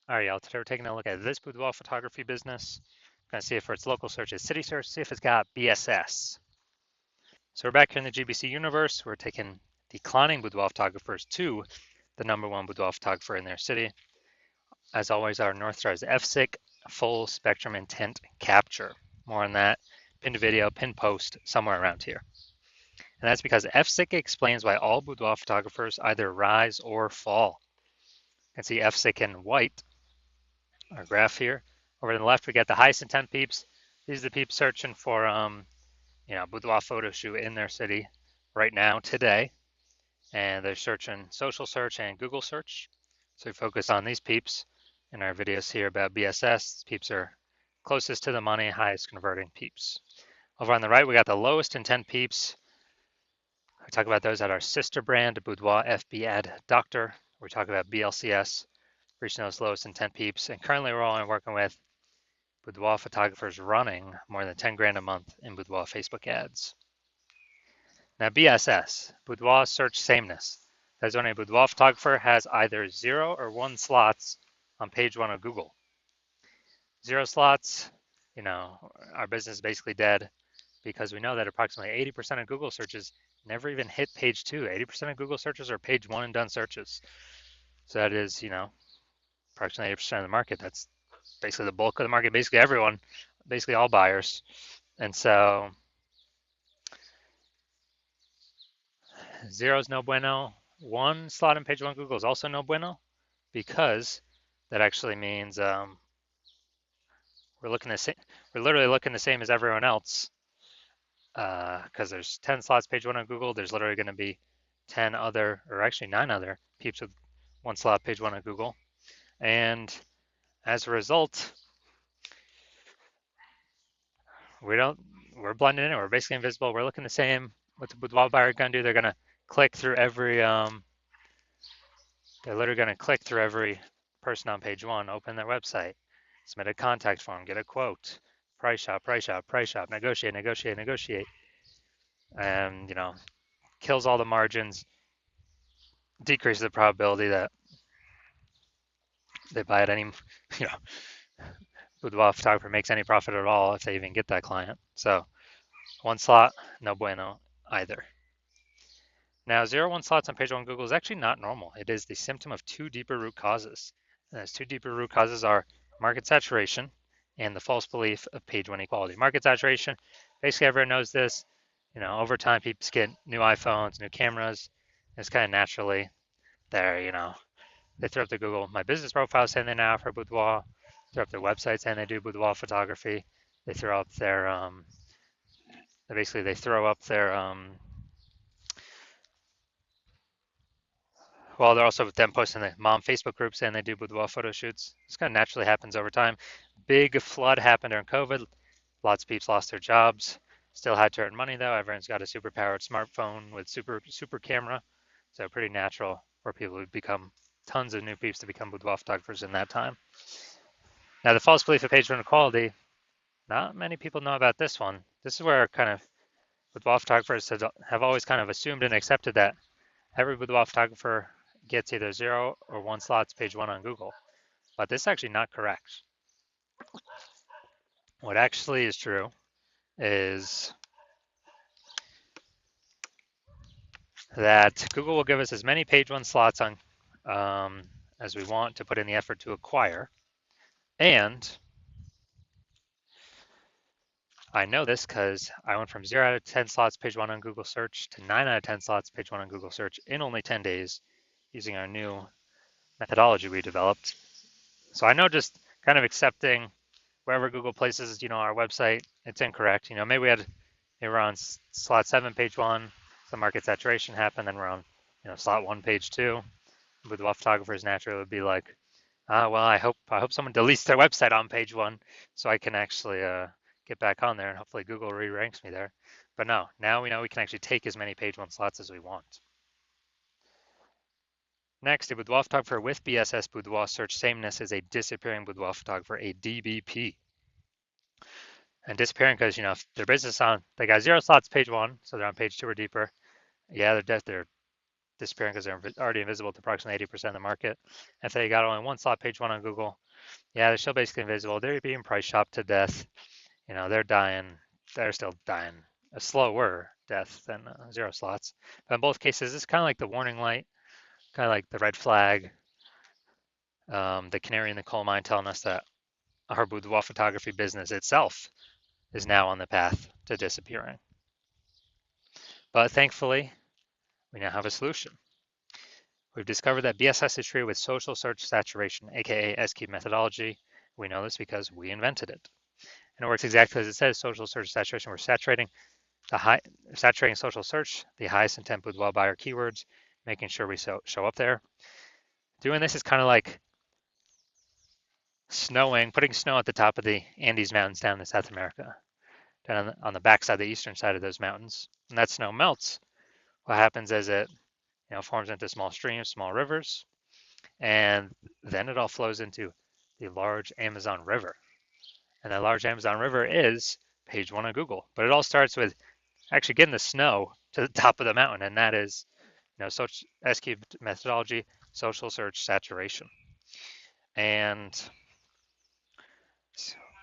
All right, y'all, today we're taking a look at this boudoir photography business. We're gonna see if for its local search is city search, see if it's got BSS. So we're back here in the GBC universe. We're taking declining boudoir photographers to the #1 boudoir photographer in their city. As always, our North Star is FSIC, full spectrum intent capture. More on that, pinned video, pinned post, somewhere around here. And that's because FSIC explains why all boudoir photographers either rise or fall. You can see FSIC in white, our graph here. Over to the left, we got the highest intent peeps. These are the peeps searching for, boudoir photo shoot in their city right now, today. And they're searching social search and Google search. So we focus on these peeps in our videos here about BSS. Peeps are closest to the money, highest converting peeps. Over on the right, we got the lowest intent peeps. We talk about those at our sister brand, Boudoir FB Ad Doctor. We talk about BLCS, reaching those lowest intent peeps. And currently, we're only working with boudoir photographers running more than 10 grand a month in boudoir Facebook ads. Now, BSS, boudoir search sameness. That's when a boudoir photographer has either 0 or 1 slots on page 1 of Google. 0 slots, our business is basically dead because we know that approximately 80% of Google searches never even hit page 2. 80% of Google searches are page 1 and done searches. So that is, approximately 80% of the market. That's basically the bulk of the market, basically everyone, basically all buyers. And so 0 is no bueno. 1 slot in page 1 Google is also no bueno because that actually means we're literally looking the same as everyone else because there's 10 slots page 1 on Google. There's literally going to be 10 other, or actually 9 other peeps with 1 slot page 1 on Google. And as a result, we're blending in. We're basically invisible. We're looking the same. What the boudoir buyer going to do? They're going to click through every. They're literally going to click through every person on page 1, open their website, submit a contact form, get a quote, price shop, price shop, price shop, negotiate, negotiate, negotiate, and kills all the margins, decreases the probability that they buy at any, boudoir photographer makes any profit at all if they even get that client. So 1 slot, no bueno either. Now, 0-1 slots on page 1 Google is actually not normal. It is the symptom of 2 deeper root causes. And those 2 deeper root causes are market saturation and the false belief of page 1 equality. Market saturation, basically everyone knows this. Over time, people get new iPhones, new cameras. It's kind of naturally there, they throw up the Google My Business profile saying they now offer boudoir, throw up their website saying they do boudoir photography. They throw up their, they throw up their, well, they're also them posting the mom Facebook group saying they do boudoir photo shoots. This kind of naturally happens over time. Big flood happened during COVID. Lots of people lost their jobs. Still had to earn money though. Everyone's got a super powered smartphone with super camera. So pretty natural for people to become tons of new peeps to become boudoir photographers in that time. Now the false belief of page 1 equality, not many people know about this one. This is where kind of boudoir photographers have always kind of assumed and accepted that every boudoir photographer gets either 0 or 1 slots page 1 on Google. But this is actually not correct. What actually is true is that Google will give us as many page 1 slots on as we want to put in the effort to acquire. And I know this because I went from 0 out of 10 slots page 1 on Google search to 9 out of 10 slots page 1 on Google search in only 10 days using our new methodology we developed. So I know just kind of accepting wherever Google places, our website, it's incorrect. Maybe we're on slot 7, page 1, some market saturation happened, then we're on, slot 1, page 2. Boudoir photographers naturally would be like, well, I hope someone deletes their website on page 1 so I can actually get back on there and hopefully Google re-ranks me there. But no, now we know we can actually take as many page 1 slots as we want. Next, a boudoir photographer with BSS boudoir search sameness is a disappearing boudoir photographer, a DBP. And disappearing because, if their business they got 0 slots page 1, so they're on page 2 or deeper. Yeah, they're disappearing because they're already invisible to approximately 80% of the market. If they got only one slot page one on Google, yeah, they're still basically invisible. They're being price shopped to death. They're dying. They're still dying a slower death than zero slots. But in both cases, it's kind of like the warning light, kind of like the red flag, the canary in the coal mine telling us that our boudoir photography business itself is now on the path to disappearing. But thankfully, we now have a solution. We've discovered that BSS is treated with social search saturation, aka S-cube methodology. We know this because we invented it. And it works exactly as it says, social search saturation. We're saturating social search, the highest intent boudoir buyer keywords, making sure we show up there. Doing this is kind of like putting snow at the top of the Andes Mountains down in South America, down on the backside, the eastern side of those mountains. And that snow melts. What happens is it forms into small streams, small rivers, and then it all flows into the large Amazon River. And that large Amazon River is page one on Google. But it all starts with actually getting the snow to the top of the mountain, and that is S-cube methodology, social search saturation. And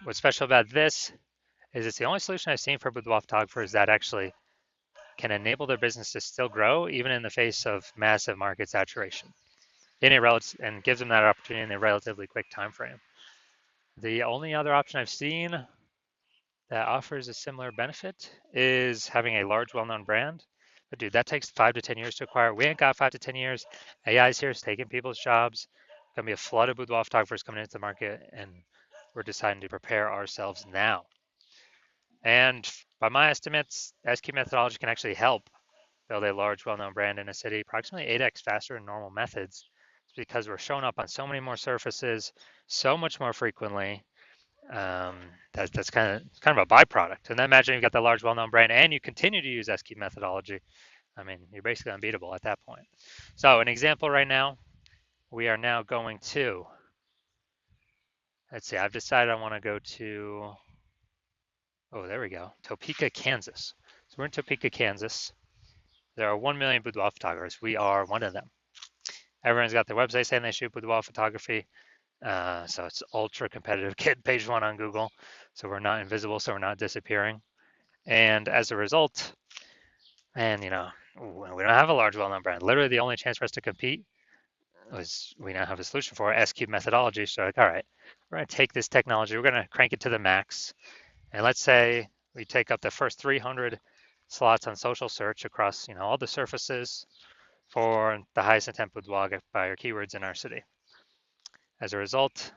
what's special about this is it's the only solution I've seen for boudoir photographers that actually can enable their business to still grow even in the face of massive market saturation and gives them that opportunity in a relatively quick time frame. The only other option I've seen that offers a similar benefit is having a large, well-known brand. But dude, that takes 5 to 10 years to acquire. We ain't got 5 to 10 years. AI's here, it's taking people's jobs. Gonna be a flood of boudoir photographers coming into the market, and we're deciding to prepare ourselves now. And by my estimates, S-cube methodology can actually help build a large, well-known brand in a city approximately 8x faster than normal methods. It's because we're showing up on so many more surfaces, so much more frequently. That's kind of a byproduct. And then imagine you've got the large, well-known brand, and you continue to use S-cube methodology. I mean, you're basically unbeatable at that point. So an example right now, we are now going to, let's see, I've decided I want to go to, oh, there we go, Topeka, Kansas. So we're in Topeka, Kansas. There are 1 million boudoir photographers. We are one of them. Everyone's got their website saying they shoot boudoir photography. So it's ultra competitive. Get page one on Google. So we're not invisible, so we're not disappearing. And as a result, and we don't have a large, well-known brand. Literally the only chance for us to compete was we now have a solution for S-cube methodology. So like, all right, we're going to take this technology, we're going to crank it to the max. And let's say we take up the first 300 slots on social search across all the surfaces for the highest intent boudoir buyer keywords in our city. As a result,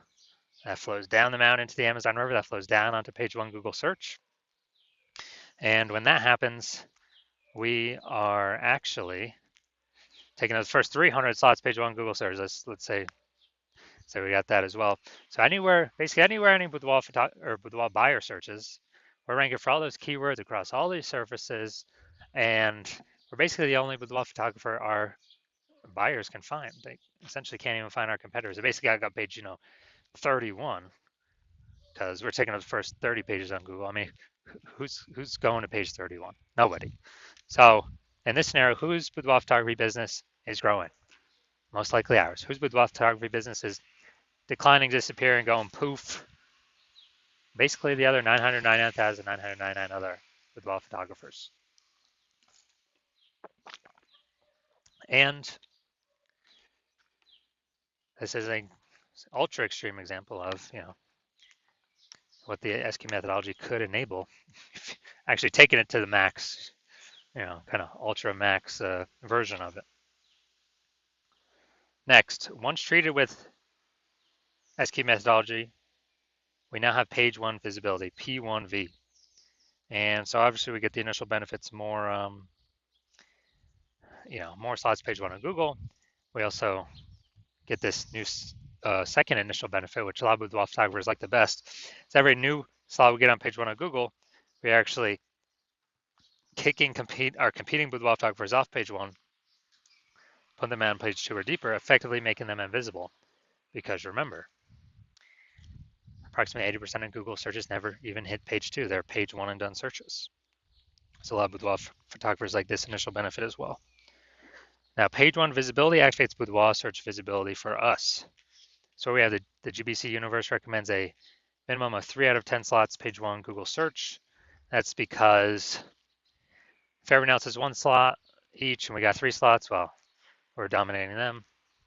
that flows down the mountain into the Amazon River, that flows down onto page one Google search. And when that happens, we are actually taking those first 300 slots page one Google search. Let's say we got that as well. So basically anywhere any boudoir buyer searches, we're ranking for all those keywords across all these surfaces, and we're basically the only boudoir photographer our buyers can find. They essentially can't even find our competitors. They basically got page 31 because we're taking those first 30 pages on Google. I mean, who's going to page 31? Nobody. So in this scenario, whose boudoir photography business is growing? Most likely ours. Whose boudoir photography business is declining, disappearing, going poof? Basically the other 999,999 other boudoir photographers. And this is an ultra extreme example of what the S-cube methodology could enable. Actually taking it to the max, kind of ultra max version of it. Next, once treated with S-cube methodology, we now have page one visibility, P1V. And so obviously we get the initial benefits, more more slots page one on Google. We also get this new second initial benefit, which a lot of boudoir photographers like the best. So every new slot we get on page one on Google, we are actually kicking our competing boudoir photographers off page one, put them on page two or deeper, effectively making them invisible. Because remember, approximately 80% of Google searches never even hit page two. They're page one and done searches. So a lot of boudoir photographers like this initial benefit as well. Now, page one visibility activates Boudoir search visibility for us. So we have the GBC universe recommends a minimum of 3 out of 10 slots page one Google search. That's because if everyone else has 1 slot each and we got 3 slots, well, we're dominating them.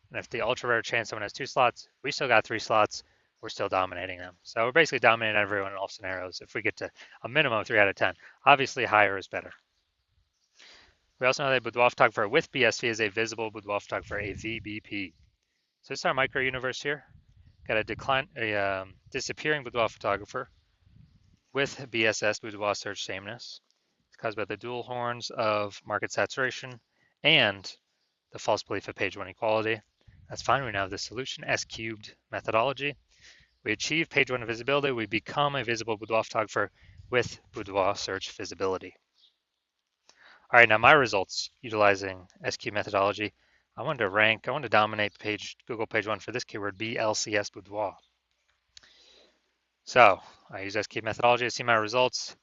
And if the ultra rare chance someone has 2 slots, we still got 3 slots, we're still dominating them. So we're basically dominating everyone in all scenarios if we get to a minimum of 3 out of 10. Obviously, higher is better. We also know that Boudoir photographer with BSV is a visible Boudoir photographer, a VBP. So this is our micro universe here. Got a disappearing boudoir photographer with BSS, boudoir search sameness. It's caused by the dual horns of market saturation and the false belief of page one equality. That's fine. We now have the solution, S cubed methodology. We achieve page one visibility. We become a visible boudoir photographer with boudoir search visibility. All right, now my results utilizing S cubed methodology. I wanted to dominate Google page one for this keyword, BLCS boudoir. So I use SQ methodology to see my results.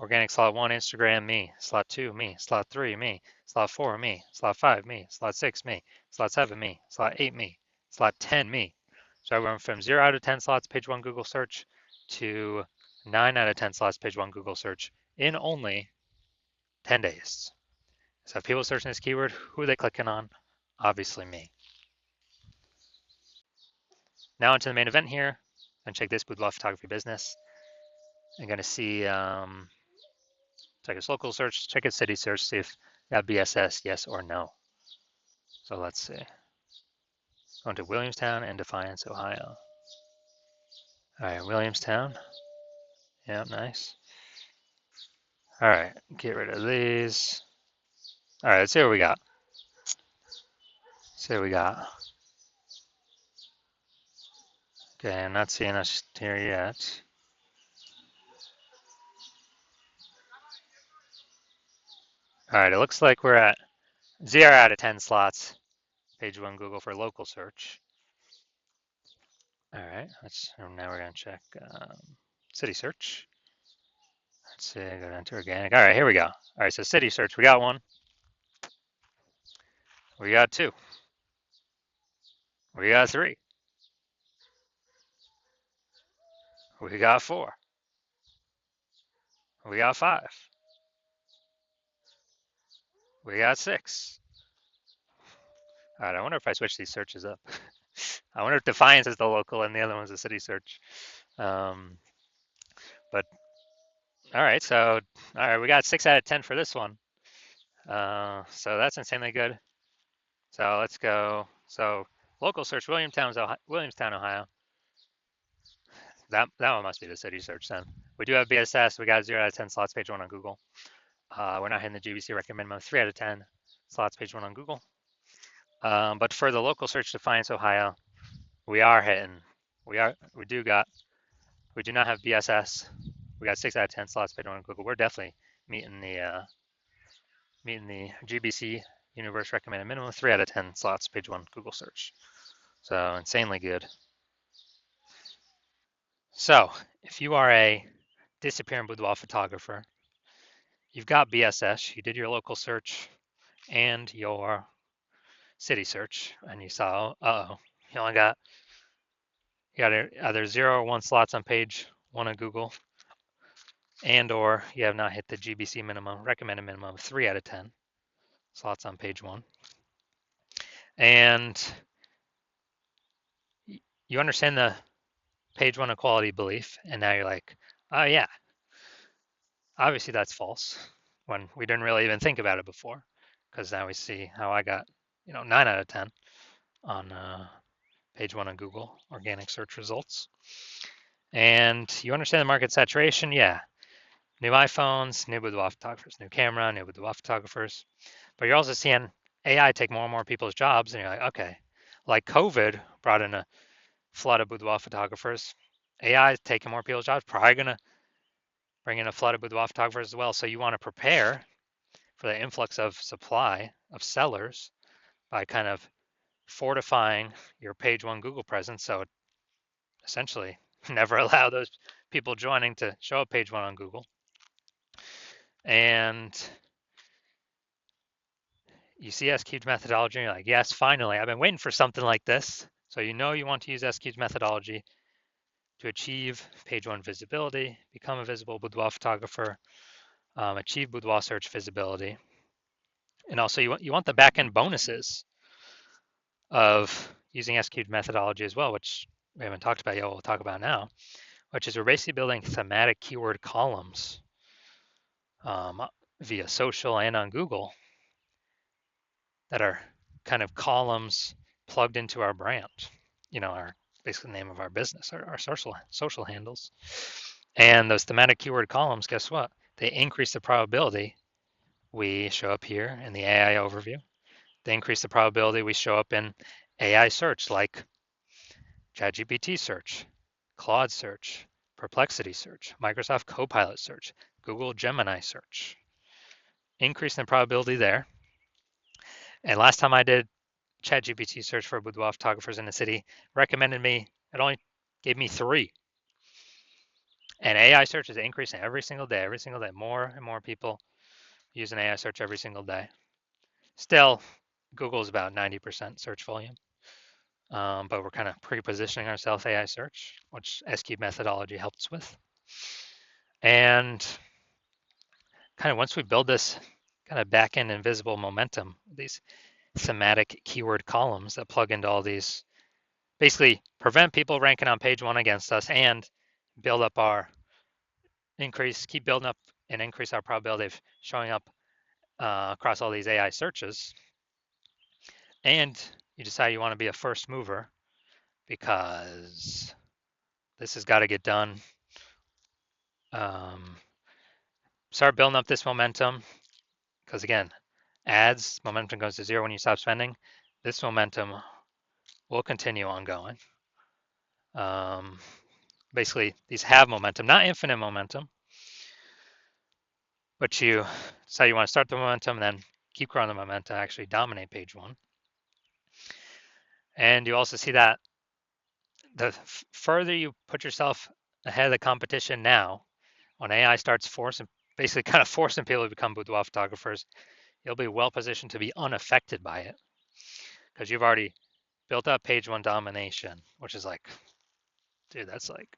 Organic slot 1, Instagram, me. Slot 2, me. Slot 3, me. Slot 4, me. Slot 5, me. Slot 6, me. Slot 7, me. Slot 8, me. Slot 10, me. So I went from 0 out of 10 slots page 1 Google search to 9 out of 10 slots page 1 Google search in only 10 days. So if people searching this keyword, who are they clicking on? Obviously me. Now onto the main event here. And check this boudoir photography business. I'm going to see check its local search, check its city search, see if that BSS, yes or no. So let's see. Going to Williamstown and Defiance, Ohio. All right, Williamstown. Yeah, nice. All right, get rid of these. All right, let's see what we got. See what we got. Okay, I'm not seeing us here yet. All right, it looks like we're at 0 out of 10 slots. Page 1 Google for local search. All right, now we're going to check city search. Let's see, go down to organic. All right, here we go. All right, so city search, we got 1. We got 2. We got 3. We got 4. We got 5. We got 6. All right, I wonder if I switch these searches up. I wonder if Defiance is the local and the other one's the city search. But all right, so all right, we got 6 out of 10 for this one. So that's insanely good. So let's go. So local search, Williamstown, Ohio. That one must be the city search then. We do have BSS. We got 0 out of 10 slots page 1 on Google. We're not hitting the GBC recommend minimum 3 out of 10 slots page 1 on Google. But for the local search, Defiance, Ohio, we are hitting. We do not have BSS. We got 6 out of 10 slots page 1 on Google. We're definitely meeting the GBC universe recommended minimum 3 out of 10 slots page 1 Google search. So insanely good. So if you are a disappearing boudoir photographer, you've got BSS, you did your local search and your city search, and you saw, you only got either 0 or 1 slots on page 1 of Google, and or you have not hit the GBC recommended minimum of 3 out of 10 slots on page 1. And you understand the page 1 equality belief, and now you're like, oh yeah, obviously that's false, when we didn't really even think about it before, because now we see how I got 9 out of 10 on page 1 of Google organic search results. And you understand the market saturation, yeah. New iPhones, new boudoir photographers, new camera, new boudoir photographers. But you're also seeing AI take more and more people's jobs, and you're like, okay, like COVID brought in a flood of boudoir photographers. AI is taking more people's jobs, probably going to bring in a flood of boudoir photographers as well. So you want to prepare for the influx of supply of sellers by kind of fortifying your page 1 Google presence. So essentially never allow those people joining to show up page 1 on Google. And you see SQ's methodology, and you're like, yes, finally, I've been waiting for something like this. So you know you want to use SQ's methodology to achieve page one visibility, become a visible boudoir photographer, achieve boudoir search visibility. And also you want the back-end bonuses of using SQ's methodology as well, which we haven't talked about yet, we'll talk about now, which is we're basically building thematic keyword columns via social and on Google that are kind of columns plugged into our brand, our basically the name of our business, our social handles. And those thematic keyword columns, guess what? They increase the probability we show up here in the AI overview. They increase the probability we show up in AI search like ChatGPT search, Claude search, Perplexity search, Microsoft Copilot search, Google Gemini search. Increase in the probability there. And last time I did ChatGPT search for boudoir photographers in the city, recommended me, it only gave me 3. And AI search is increasing every single day. More and more people use an AI search every single day. Still, Google is about 90% search volume, but we're kind of pre-positioning ourselves AI search, which SQ methodology helps with. And kind of once we build this kind of back-end invisible momentum, these thematic keyword columns that plug into all these, basically prevent people ranking on page one against us and build up keep building up and increase our probability of showing up across all these AI searches. And you decide you want to be a first mover because this has got to get done. Start building up this momentum because again, ads momentum goes to 0 when you stop spending. This momentum will continue ongoing. Basically, these have momentum, not infinite momentum, but you decide you want to start the momentum, and then keep growing the momentum, actually dominate page one. And you also see that the further you put yourself ahead of the competition now, when AI starts basically kind of forcing people to become boudoir photographers, you'll be well positioned to be unaffected by it because you've already built up page one domination, which is like, dude, that's like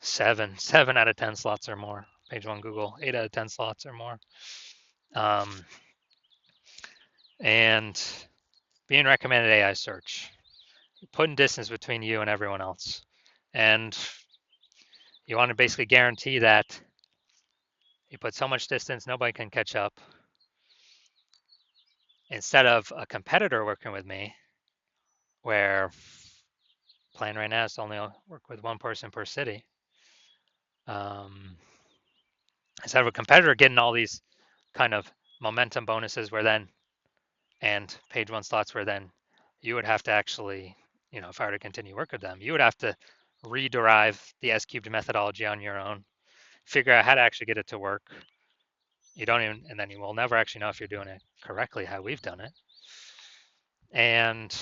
seven out of 10 slots or more. Page one Google, 8 out of 10 slots or more. And being recommended AI search, putting distance between you and everyone else. And you want to basically guarantee that you put so much distance, nobody can catch up. Instead of a competitor working with me, where plan right now is to only work with one person per city. Instead of a competitor getting all these kind of momentum bonuses and page one slots where then you would have to actually, if I were to continue work with them, you would have to rederive the S-cubed methodology on your own, figure out how to actually get it to work. And then you will never actually know if you're doing it correctly, how we've done it. And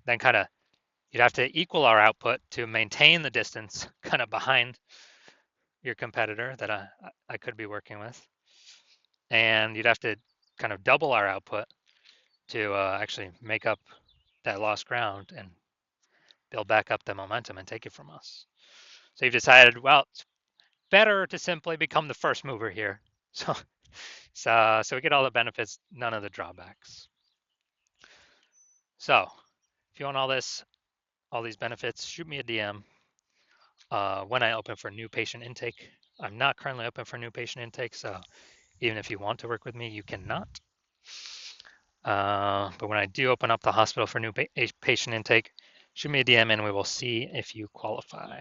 then you'd have to equal our output to maintain the distance kind of behind your competitor that I could be working with. And you'd have to kind of double our output to actually make up that lost ground and build back up the momentum and take it from us. So you've decided, well, it's better to simply become the first mover here. So we get all the benefits, none of the drawbacks. So if you want all these benefits, shoot me a DM when I open for new patient intake. I'm not currently open for new patient intake, so even if you want to work with me, you cannot. But when I do open up the hospital for new patient intake, shoot me a DM and we will see if you qualify.